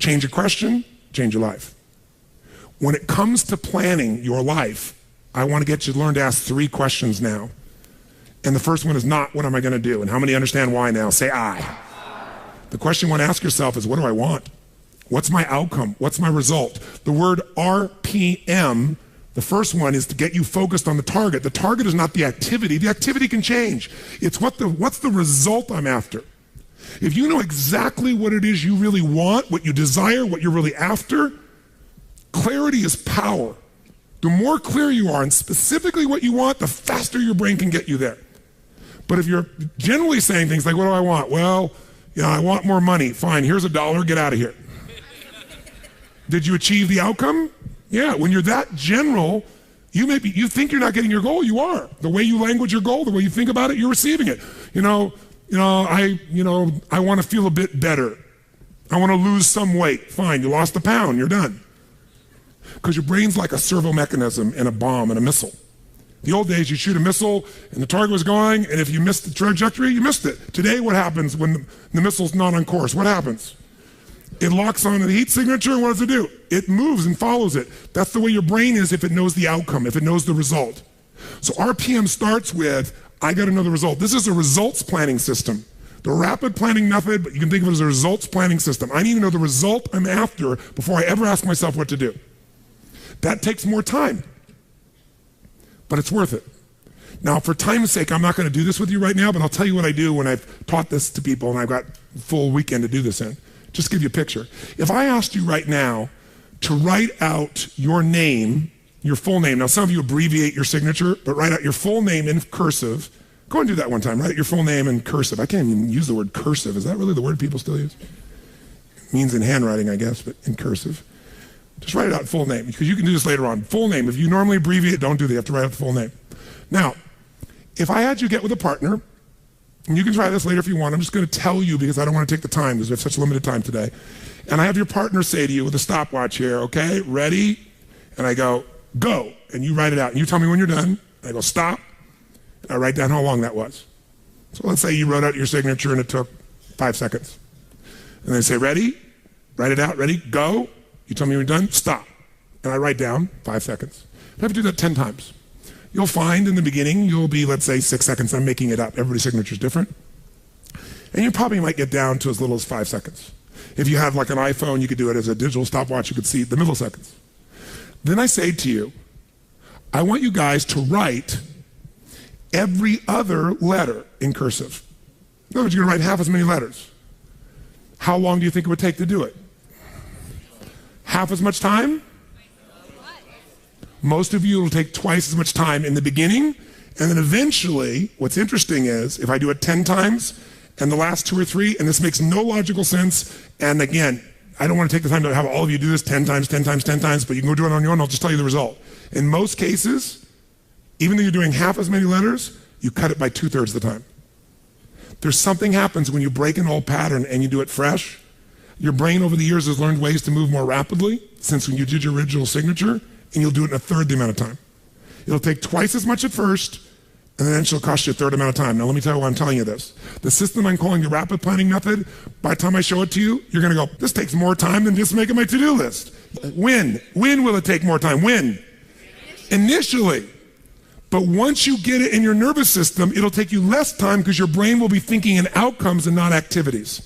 Change a question, change your life. When it comes to planning your life, I want to get you to learn to ask 3 questions now. And the first one is not, what am I going to do? And how many understand why now? Say I. The question you want to ask yourself is, what do I want? What's my outcome? What's my result? The word RPM, the first one, is to get you focused on the target. The target is not the activity. The activity can change. It's what's the result I'm after. If you know exactly what it is you really want, what you desire, what you're really after, clarity is power. The more clear you are and specifically what you want, the faster your brain can get you there. But if you're generally saying things like, what do I want? Well, I want more money. Fine, here's $1, get out of here. Did you achieve the outcome? Yeah, when you're that general, you think you're not getting your goal, you are. The way you language your goal, the way you think about it, you're receiving it. I want to feel a bit better. I want to lose some weight. Fine, you lost a pound, you're done. Because your brain's like a servo mechanism in a bomb and a missile. The old days, you shoot a missile and the target was going, and if you missed the trajectory, you missed it. Today, what happens when the missile's not on course? What happens? It locks onto the heat signature, and what does it do? It moves and follows it. That's the way your brain is if it knows the outcome, if it knows the result. So RPM starts with, I got to know the result. This is a results planning system. The rapid planning method, but you can think of it as a results planning system. I need to know the result I'm after before I ever ask myself what to do. That takes more time, but it's worth it. Now, for time's sake, I'm not going to do this with you right now, but I'll tell you what I do when I've taught this to people and I've got a full weekend to do this in. Just give you a picture. If I asked you right now to write out your name, your full name. Now, some of you abbreviate your signature, but write out your full name in cursive. Go and do that one time. Write your full name in cursive. I can't even use the word cursive. Is that really the word people still use? It means in handwriting, I guess, but in cursive. Just write it out full name, because you can do this later on. Full name. If you normally abbreviate, don't do that. You have to write out the full name. Now, if I had you get with a partner, and you can try this later if you want. I'm just going to tell you because I don't want to take the time because we have such limited time today. And I have your partner say to you with a stopwatch here, okay, ready? And I go, go. And you write it out. And you tell me when you're done. And I go, stop. And I write down how long that was. So let's say you wrote out your signature and it took 5 seconds. And they say, ready? Write it out. Ready? Go. You tell me when you're done. Stop. And I write down 5 seconds. I have to do that 10 times. You'll find in the beginning, you'll be, let's say, 6 seconds. I'm making it up. Everybody's signature is different. And you probably might get down to as little as 5 seconds. If you have like an iPhone, you could do it as a digital stopwatch. You could see the milliseconds. Then I say to you, I want you guys to write every other letter in cursive. In other words, you're going to write half as many letters. How long do you think it would take to do it? Half as much time? Most of you will take twice as much time in the beginning, and then eventually, what's interesting is, if I do it 10 times, and the last 2 or 3, and this makes no logical sense, and again, I don't want to take the time to have all of you do this 10 times, 10 times, 10 times, but you can go do it on your own, I'll just tell you the result. In most cases, even though you're doing half as many letters, you cut it by 2/3 of the time. There's something happens when you break an old pattern and you do it fresh. Your brain over the years has learned ways to move more rapidly since when you did your original signature, and you'll do it in 1/3 the amount of time. It'll take twice as much at first, and then it'll cost you 1/3 amount of time. Now let me tell you why I'm telling you this. The system I'm calling the rapid planning method, by the time I show it to you, you're gonna go, this takes more time than just making my to-do list. When? When will it take more time? When? Initially. But once you get it in your nervous system, it'll take you less time because your brain will be thinking in outcomes and not activities.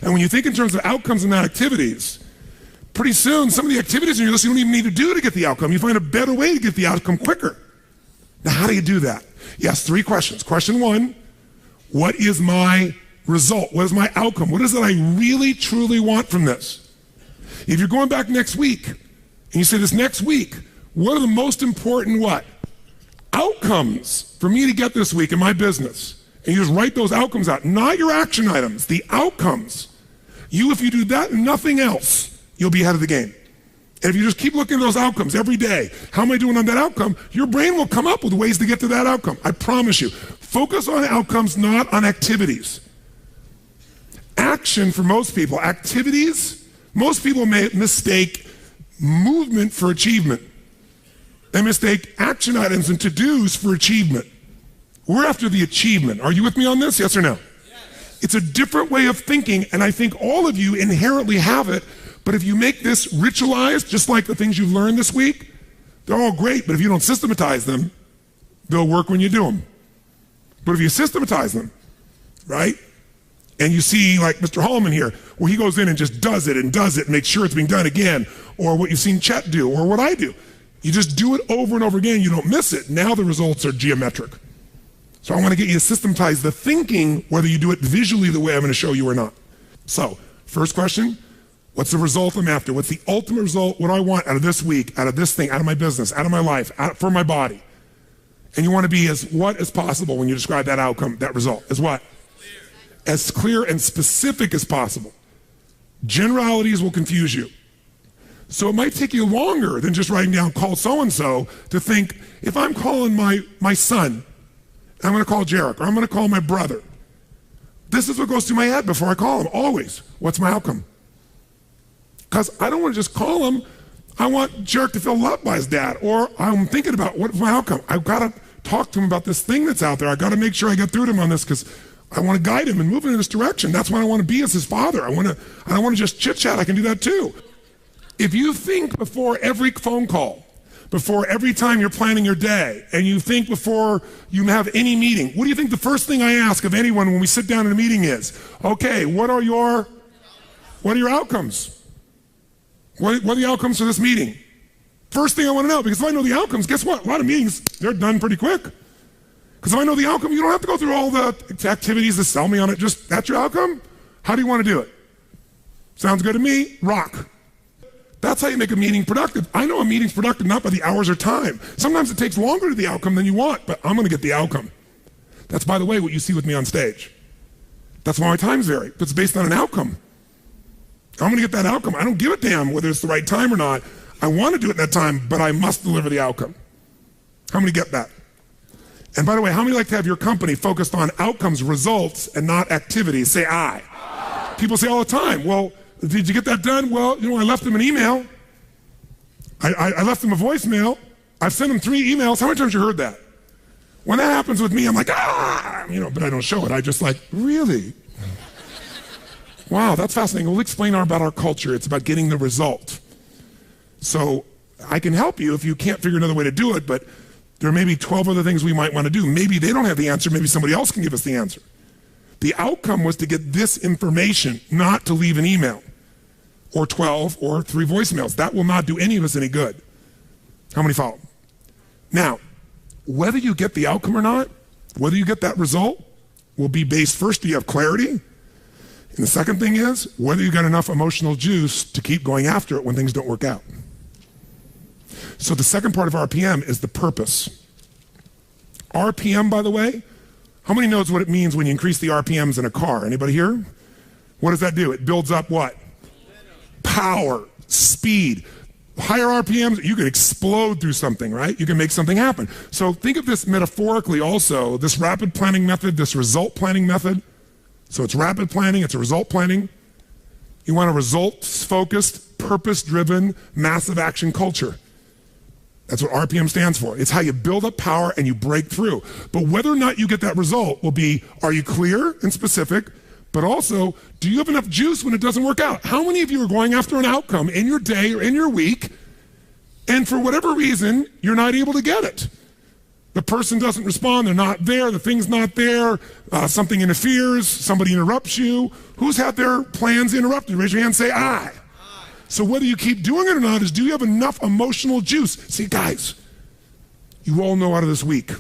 And when you think in terms of outcomes and not activities, pretty soon, some of the activities in your list you don't even need to do to get the outcome. You find a better way to get the outcome quicker. Now, how do you do that? Yes, 3 questions. Question 1, what is my result? What is my outcome? What is it I really, truly want from this? If you're going back next week, and you say this next week, what are the most important what? Outcomes for me to get this week in my business. And you just write those outcomes out, not your action items, the outcomes. If you do that and nothing else, you'll be ahead of the game. And if you just keep looking at those outcomes every day, how am I doing on that outcome? Your brain will come up with ways to get to that outcome. I promise you. Focus on outcomes, not on activities. Action for most people. Activities, most people may mistake movement for achievement. They mistake action items and to-dos for achievement. We're after the achievement. Are you with me on this? Yes or no? Yes. It's a different way of thinking, and I think all of you inherently have it, But if you make this ritualized, just like the things you've learned this week, they're all great, but if you don't systematize them, they'll work when you do them. But if you systematize them, right? And you see like Mr. Hallman here, where he goes in and just does it and makes sure it's being done again, or what you've seen Chet do, or what I do. You just do it over and over again, you don't miss it. Now the results are geometric. So I want to get you to systematize the thinking, whether you do it visually the way I'm going to show you or not. So, first question, what's the result I'm after? What's the ultimate result? What do I want out of this week, out of this thing, out of my business, out of my life, for my body? And you want to be as what as possible when you describe that outcome, that result. As what? As clear and specific as possible. Generalities will confuse you. So it might take you longer than just writing down call so-and-so to think, if I'm calling my son, I'm going to call Jarek, or I'm going to call my brother. This is what goes through my head before I call him, always. What's my outcome? Because I don't want to just call him. I want Jarek to feel loved by his dad. Or I'm thinking about what's my outcome. I've got to talk to him about this thing that's out there. I've got to make sure I get through to him on this because I want to guide him and move him in this direction. That's what I want to be as his father. I don't want to just chit-chat. I can do that too. If you think before every phone call, before every time you're planning your day, and you think before you have any meeting, what do you think the first thing I ask of anyone when we sit down in a meeting is? Okay, what are your outcomes? What are the outcomes for this meeting? First thing I want to know, because if I know the outcomes, guess what? A lot of meetings, they're done pretty quick. Because if I know the outcome, you don't have to go through all the activities to sell me on it. Just, that's your outcome? How do you want to do it? Sounds good to me? Rock. That's how you make a meeting productive. I know a meeting's productive not by the hours or time. Sometimes it takes longer to the outcome than you want, but I'm going to get the outcome. That's, by the way, what you see with me on stage. That's why my times vary. But it's based on an outcome. I'm going to get that outcome. I don't give a damn whether it's the right time or not. I want to do it in that time, but I must deliver the outcome. How many get that? And by the way, how many like to have your company focused on outcomes, results, and not activities? Say I. People say all the time, well, did you get that done? Well, I left them an email. I left them a voicemail. I've sent them 3 emails. How many times have you heard that? When that happens with me, I'm like, but I don't show it. I just like, really? Wow, that's fascinating. We'll explain about our culture. It's about getting the result. So I can help you if you can't figure another way to do it, but there may be 12 other things we might want to do. Maybe they don't have the answer. Maybe somebody else can give us the answer. The outcome was to get this information, not to leave an email or 12 or 3 voicemails. That will not do any of us any good. How many follow? Now, whether you get the outcome or not, whether you get that result, will be based first, do you have clarity? And the second thing is, whether you got enough emotional juice to keep going after it when things don't work out. So the second part of RPM is the purpose. RPM, by the way, how many knows what it means when you increase the RPMs in a car? Anybody here? What does that do? It builds up what? Power, speed. Higher RPMs, you can explode through something, right? You can make something happen. So think of this metaphorically also, this rapid planning method, this result planning method. So it's rapid planning, it's a result planning. You want a results-focused, purpose-driven, massive action culture. That's what RPM stands for. It's how you build up power and you break through. But whether or not you get that result will be, are you clear and specific? But also, do you have enough juice when it doesn't work out? How many of you are going after an outcome in your day or in your week, and for whatever reason, you're not able to get it? The person doesn't respond, they're not there, the thing's not there, something interferes, somebody interrupts you. Who's had their plans interrupted? Raise your hand and say, I. So whether you keep doing it or not is, do you have enough emotional juice? See, guys, you all know out of this week,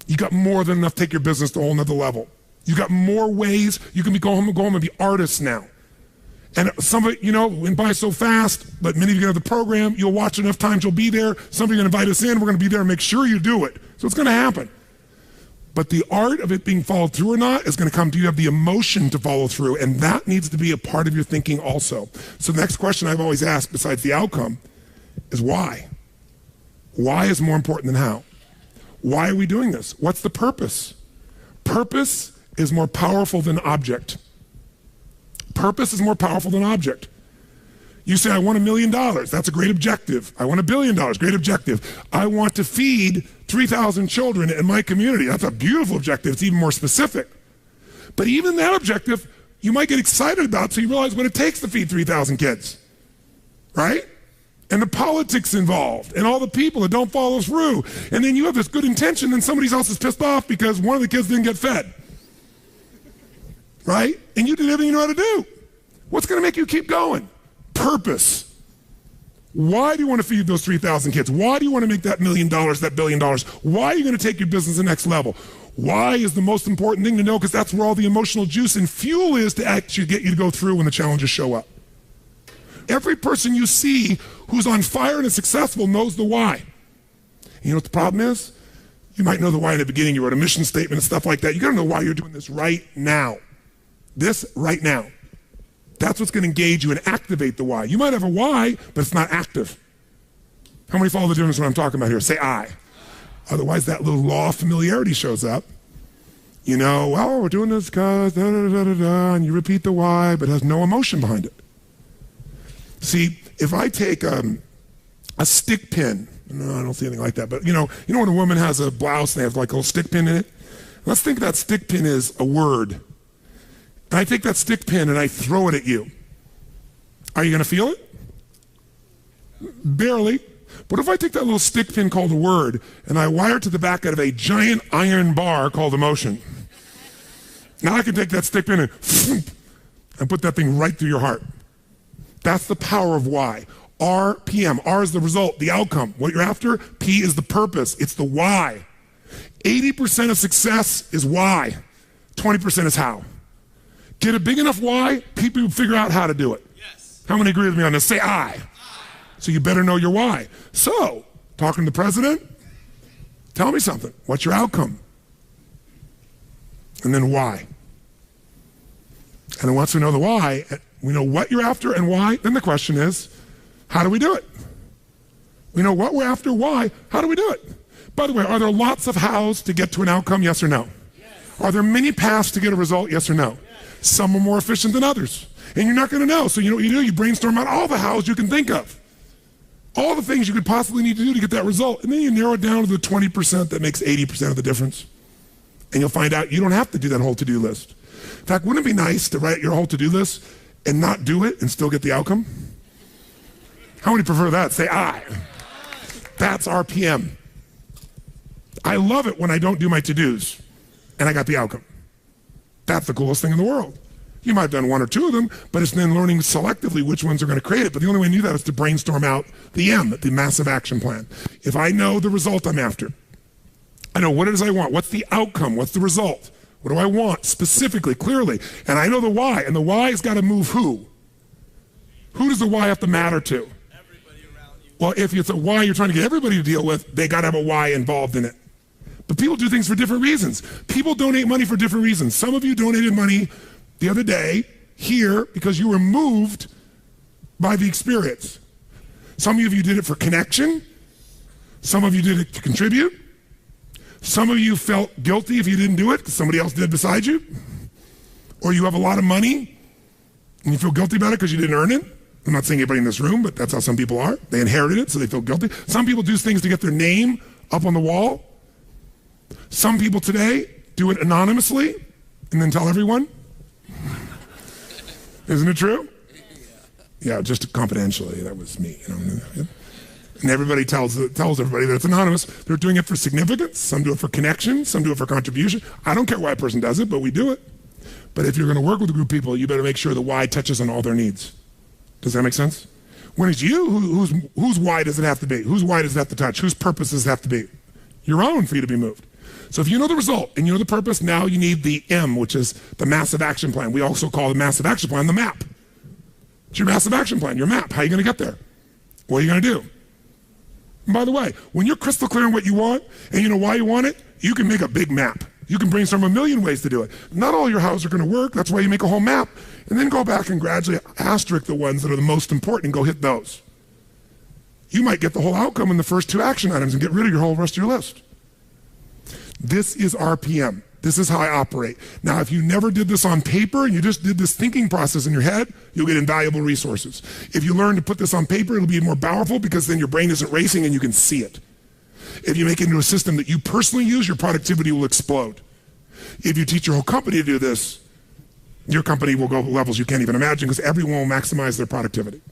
you got more than enough to take your business to a whole nother level. You got more ways. You can go home and be artists now. And somebody, went by so fast, but many of you have the program, you'll watch enough times, you'll be there. Somebody's going to invite us in, we're going to be there and make sure you do it. So it's going to happen. But the art of it being followed through or not is going to come. Do you have the emotion to follow through? And that needs to be a part of your thinking also. So the next question I've always asked, besides the outcome, is why? Why is more important than how? Why are we doing this? What's the purpose? Purpose is more powerful than object. Purpose is more powerful than object. You say, I want $1 million. That's a great objective. I want $1 billion. Great objective. I want to feed 3,000 children in my community. That's a beautiful objective. It's even more specific. But even that objective, you might get excited about, so you realize what it takes to feed 3,000 kids. right? And the politics involved and all the people that don't follow through. And then you have this good intention and somebody else is pissed off because one of the kids didn't get fed, right? And you did everything you know how to do. What's going to make you keep going? Purpose. Why do you want to feed those 3,000 kids? Why do you want to make that $1 million, that $1 billion? Why are you going to take your business to the next level? Why is the most important thing to know, because that's where all the emotional juice and fuel is to actually get you to go through when the challenges show up. Every person you see who's on fire and is successful knows the why. You know what the problem is? You might know the why in the beginning. You wrote a mission statement and stuff like that. You got to know why you're doing this right now. This right now. That's what's going to engage you and activate the why. You might have a why, but it's not active. How many follow the difference what I'm talking about here? Say I. Otherwise, that little law of familiarity shows up. You know, well, we're doing this because da-da-da-da-da, and you repeat the why, but it has no emotion behind it. See, if I take a stick pin, no, I don't see anything like that, but you know when a woman has a blouse and they have like a little stick pin in it? Let's think that stick pin is a word. And I take that stick pin and I throw it at you. Are you going to feel it? Barely. But if I take that little stick pin called a word and I wire it to the back out of a giant iron bar called emotion, now I can take that stick pin and put that thing right through your heart. That's the power of why. RPM. R is the result, the outcome. What you're after, P is the purpose. It's the why. 80% of success is why. 20% is how. Get a big enough why, people figure out how to do it. Yes. How many agree with me on this? Say I. So you better know your why. So, talking to the president, tell me something. What's your outcome? And then why? And then once we know the why, we know what you're after and why, then the question is, how do we do it? We know what we're after, why, how do we do it? By the way, are there lots of hows to get to an outcome, yes or no? Yes. Are there many paths to get a result, yes or no? Yes. Some are more efficient than others. And you're not going to know. So you know what you do? You brainstorm out all the hows you can think of. All the things you could possibly need to do to get that result. And then you narrow it down to the 20% that makes 80% of the difference. And you'll find out you don't have to do that whole to-do list. In fact, wouldn't it be nice to write your whole to-do list and not do it and still get the outcome? How many prefer that? Say I. That's RPM. I love it when I don't do my to-dos and I got the outcome. That's the coolest thing in the world. You might have done one or two of them, but it's then learning selectively which ones are going to create it. But the only way to do that is to brainstorm out the M, the massive action plan. If I know the result I'm after, I know what it is I want. What's the outcome? What's the result? What do I want specifically, clearly? And I know the why. And the why has got to move who? Who does the why have to matter to? Everybody around you. Well, if it's a why you're trying to get everybody to deal with, they got to have a why involved in it. But people do things for different reasons. People donate money for different reasons. Some of you donated money the other day here because you were moved by the experience. Some of you did it for connection. Some of you did it to contribute. Some of you felt guilty if you didn't do it because somebody else did beside you. Or you have a lot of money and you feel guilty about it because you didn't earn it. I'm not saying anybody in this room, but that's how some people are. They inherited it, so they feel guilty. Some people do things to get their name up on the wall. Some people today do it anonymously and then tell everyone. Isn't it true? Yeah, just confidentially. That was me. You know? And everybody tells everybody that it's anonymous. They're doing it for significance. Some do it for connection. Some do it for contribution. I don't care why a person does it, but we do it. But if you're going to work with a group of people, you better make sure the why touches on all their needs. Does that make sense? When it's you, whose why does it have to be? Whose why does it have to touch? Whose purpose does it have to be? Your own, for you to be moved. So if you know the result and you know the purpose, now you need the M, which is the massive action plan. We also call the massive action plan the map. It's your massive action plan, your map. How are you going to get there? What are you going to do? And by the way, when you're crystal clear on what you want and you know why you want it, you can make a big map. You can brainstorm a million ways to do it. Not all your houses are going to work. That's why you make a whole map. And then go back and gradually asterisk the ones that are the most important and go hit those. You might get the whole outcome in the first two action items and get rid of your whole rest of your list. This is RPM. This is how I operate. Now, if you never did this on paper and you just did this thinking process in your head, you'll get invaluable resources. If you learn to put this on paper, it'll be more powerful because then your brain isn't racing and you can see it. If you make it into a system that you personally use, your productivity will explode. If you teach your whole company to do this, your company will go to levels you can't even imagine because everyone will maximize their productivity.